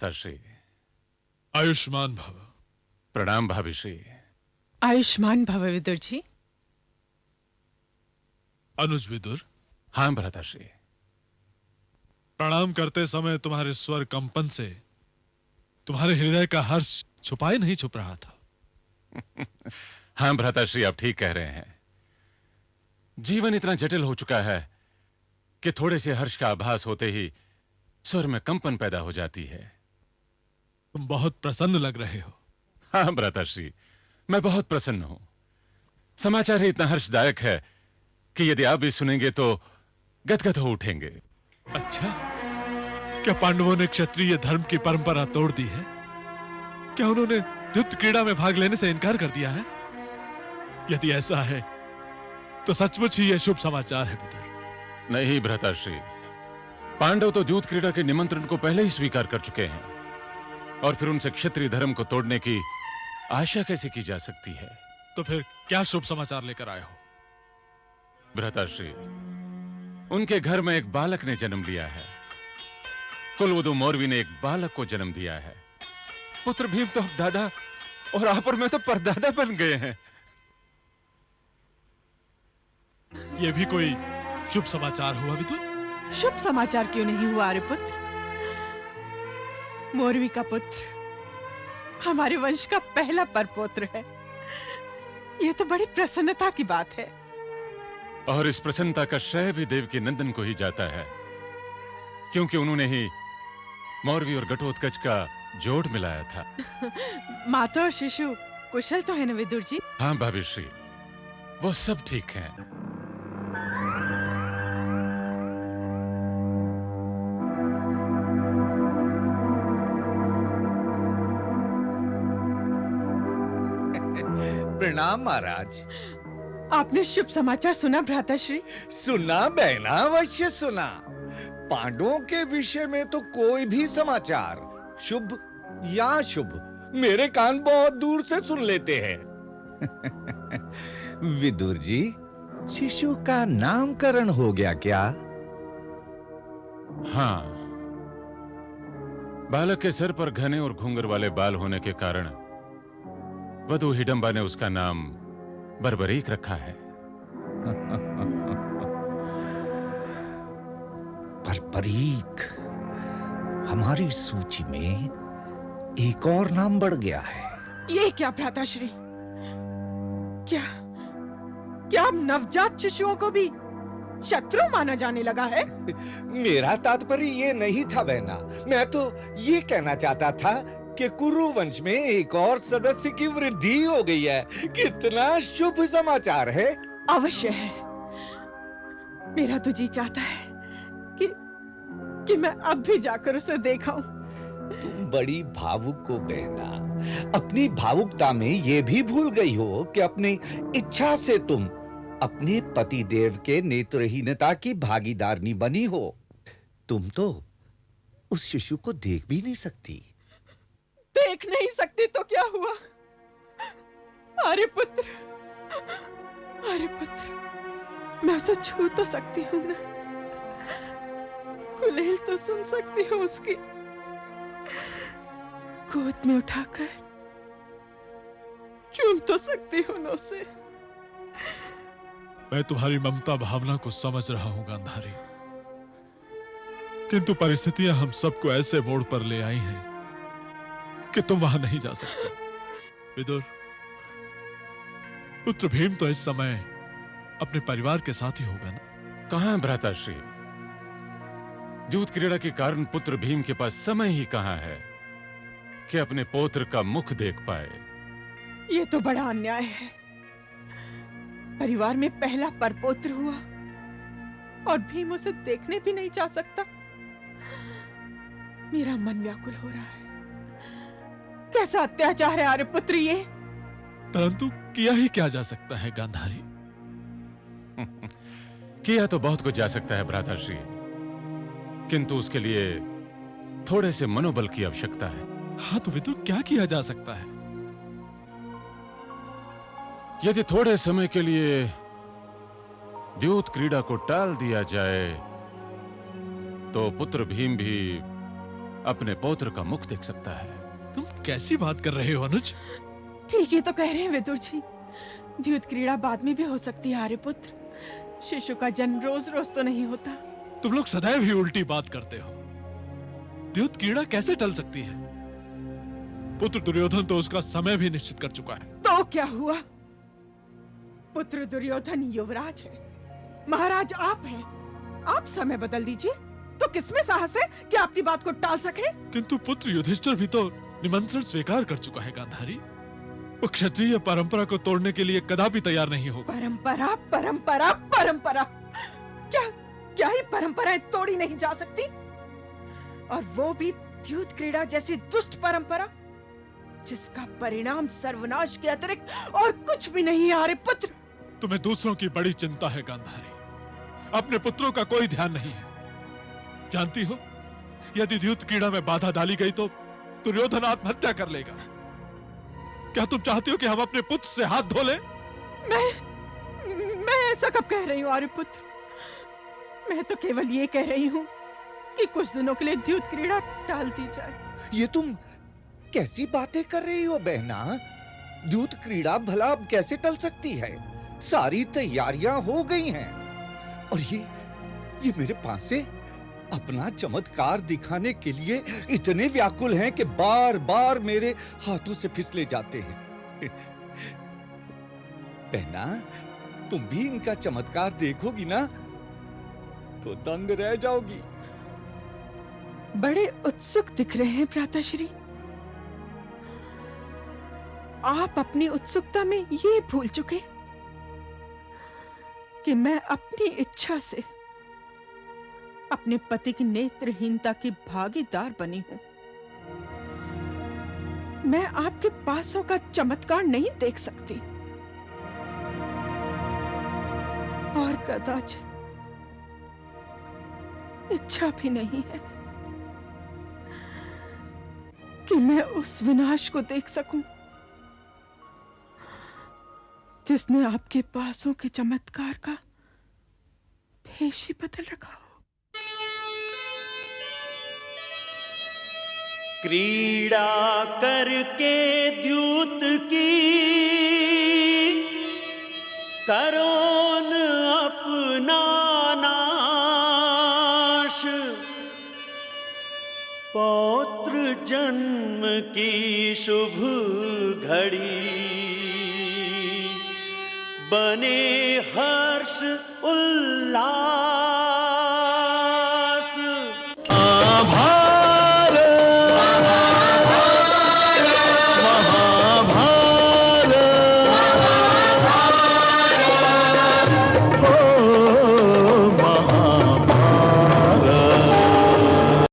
भ्राताश्री। आयुष्मान भव। प्रणाम भाभिश्री। आयुष्मान भव विदुर जी। अनुज विदुर, हाँ भ्राताश्री। प्रणाम करते समय तुम्हारे स्वर कंपन से तुम्हारे हृदय का हर्ष छुपाए नहीं छुप रहा था। हाँ भ्राताश्री, आप ठीक कह रहे हैं। जीवन इतना जटिल हो चुका है कि थोड़े से हर्ष का आभास होते ही स्वर में कंपन पैदा हो जाती है। तुम बहुत प्रसन्न लग रहे हो। हाँ भ्राताश्री, मैं बहुत प्रसन्न हूं। समाचार ही इतना हर्षदायक है कि यदि आप भी सुनेंगे तो गदगद हो उठेंगे। अच्छा, क्या पांडवों ने क्षत्रिय धर्म की परंपरा तोड़ दी है? क्या उन्होंने युद्ध क्रीड़ा में भाग लेने से इनकार कर दिया है? यदि ऐसा है तो सचमुच ही यह शुभ समाचार है विदुर। नहीं भ्राताश्री, पांडव तो दूत क्रीड़ा के निमंत्रण को पहले ही स्वीकार कर चुके हैं, और फिर उनसे क्षत्रिय धर्म को तोड़ने की आशा कैसे की जा सकती है? तो फिर क्या शुभ समाचार लेकर आए हो? भ्राताश्री, उनके घर में एक बालक ने जन्म लिया है। कुलवधु मौरवी ने एक बालक को जन्म दिया है। पुत्र भीम तो अब दादा और आप और मैं तो परदादा बन गए हैं। यह भी कोई शुभ समाचार हुआ विदुर? शुभ समाचार क्यों नहीं हुआ अरे पुत्र? मौरवी का पुत्र हमारे वंश का पहला परपौत्र है। यह तो बड़ी प्रसन्नता की बात है। और इस प्रसन्नता का श्रेय भी देवकी नंदन को ही जाता है, क्योंकि उन्होंने ही मौरवी और घटोत्कच का जोड़ मिलाया था। माता और शिशु कुशल तो है न विदुर जी? हाँ भाभिश्री, वो सब ठीक हैं। प्रणाम महाराज। आपने शुभ समाचार सुना भ्राताश्री? सुना बहना, अवश्य सुना। पांडवों के विषय में तो कोई भी समाचार, शुभ या शुभ, मेरे कान बहुत दूर से सुन लेते हैं। विदुर जी, शिशु का नामकरण हो गया क्या? हाँ, बालक के सर पर घने और घूंगर वाले बाल होने के कारण वधु हिडंबा ने उसका नाम बर्बरीक रखा है। बर्बरीक हमारी सूची में एक और नाम बढ़ गया है। ये क्या भ्राताश्री? क्या क्या अब नवजात शिशुओं को भी शत्रु माना जाने लगा है? मेरा तात्पर्य ये नहीं था बहना। मैं तो ये कहना चाहता था कि कुरु वंश में एक और सदस्य की वृद्धि हो गई है। कितना शुभ समाचार है। अवश्य है। मेरा तो जी चाहता है कि मैं अब भी जाकर उसे देखाऊं। तुम बड़ी भावुक हो बहना। अपनी भावुकता में ये भी भूल गई हो कि अपनी इच्छा से तुम अपने पति देव के नेत्रहीनता की भागीदारनी बनी हो। तुम तो उस शिशु को देख भी नहीं सकती। देख नहीं सकती तो क्या हुआ? अरे पुत्र, मैं उसे छू तो सकती हूँ ना? कुलेल तो सुन सकती हूँ उसकी। गोद में उठाकर चूम तो सकती हूँ ना उसे। मैं तुम्हारी ममता भावना को समझ रहा हूं गांधारी, किंतु परिस्थितियां हम सबको ऐसे मोड़ पर ले आई हैं कि तुम वहां नहीं जा सकते। विदुर, पुत्र भीम तो इस समय अपने परिवार के साथ ही होगा ना? कहां भ्राताश्री, दूत क्रीड़ा के कारण पुत्र भीम के पास समय ही कहां है कि अपने पौत्र का मुख देख पाए। ये तो बड़ा अन्याय है। परिवार में पहला परपौत्र हुआ और भीम उसे देखने भी नहीं जा सकता। मेरा मन व्याकुल हो रहा है। कैसा अत्याचार है आर्यपुत्र ये? परंतु किया ही क्या जा सकता है गांधारी? किया तो बहुत कुछ जा सकता है भ्राताश्री, किंतु उसके लिए थोड़े से मनोबल की आवश्यकता है। हाँ तो विदुर, क्या किया जा सकता है? यदि थोड़े समय के लिए द्यूत क्रीड़ा को टाल दिया जाए तो पुत्र भीम भी अपने पौत्र का मुख देख सकता है। तुम कैसी बात कर रहे हो अनुज? ठीक ही तो कह रहे हैं विदुर जी। द्यूत क्रीड़ा बाद में भी हो सकती है आर्यपुत्र। शिशु का जन्म रोज रोज तो नहीं होता। तुम लोग सदैव ही उल्टी बात करते हो। द्यूत क्रीड़ा कैसे टल सकती है? पुत्र दुर्योधन तो उसका समय भी निश्चित कर चुका है। तो क्या हुआ? पुत्र दुर्योधन युवराज है, महाराज आप हैं। आप समय बदल दीजिए तो किसमें साहस है कि आपकी बात को टाल सके? किंतु पुत्र युधिष्ठिर भी तो निमंत्रण स्वीकार कर चुका है गांधारी। वो क्षत्रिय परंपरा को तोड़ने के लिए कदापि तैयार नहीं होगा। परंपरा परंपरा परंपरा, क्या क्या ही परंपराएं तोड़ी नहीं जा सकती? और वो भी द्यूत क्रीड़ा जैसी दुष्ट परंपरा जिसका परिणाम सर्वनाश के अतिरिक्त और कुछ भी नहीं है आर्यपुत्र। तुम्हें दूसरों की बड़ी चिंता है गांधारी, अपने पुत्रों का कोई ध्यान नहीं है। जानती हो, यदि द्यूत क्रीड़ा में बाधा डाली गई तो दुर्योधन आत्महत्या कर लेगा। क्या तुम चाहती हो कि हम अपने पुत्र से हाथ धो लें? मैं ऐसा कब कह रही हूँ आर्यपुत्र? मैं तो केवल ये कह रही हूँ कि कुछ दिनों के लिए द्यूत क्रीड़ा टाल दी जाए। ये तुम कैसी बातें कर रही हो बहना? द्यूत क्रीड़ा भला अब कैसे टल सकती है? सारी तैयारियां हो गई हैं और ये मेरे पासे अपना चमत्कार दिखाने के लिए इतने व्याकुल हैं कि बार-बार मेरे हाथों से फिसले जाते हैं। बहना, तुम भी इनका चमत्कार देखोगी ना तो दंग रह जाओगी। बड़े उत्सुक दिख रहे हैं भ्राताश्री। आप अपनी उत्सुकता में ये भूल चुके कि मैं अपनी इच्छा से अपने पति की नेत्रहीनता की भागीदार बनी हूं। मैं आपके पासों का चमत्कार नहीं देख सकती और कदाचित इच्छा भी नहीं है कि मैं उस विनाश को देख सकूं जिसने आपके पासों के चमत्कार का भेष ही बदल रखा हो। क्रीड़ा करके द्यूत की करोन अपना नाश, पौत्र जन्म की शुभ घड़ी बने हर्ष उल्लास। आभा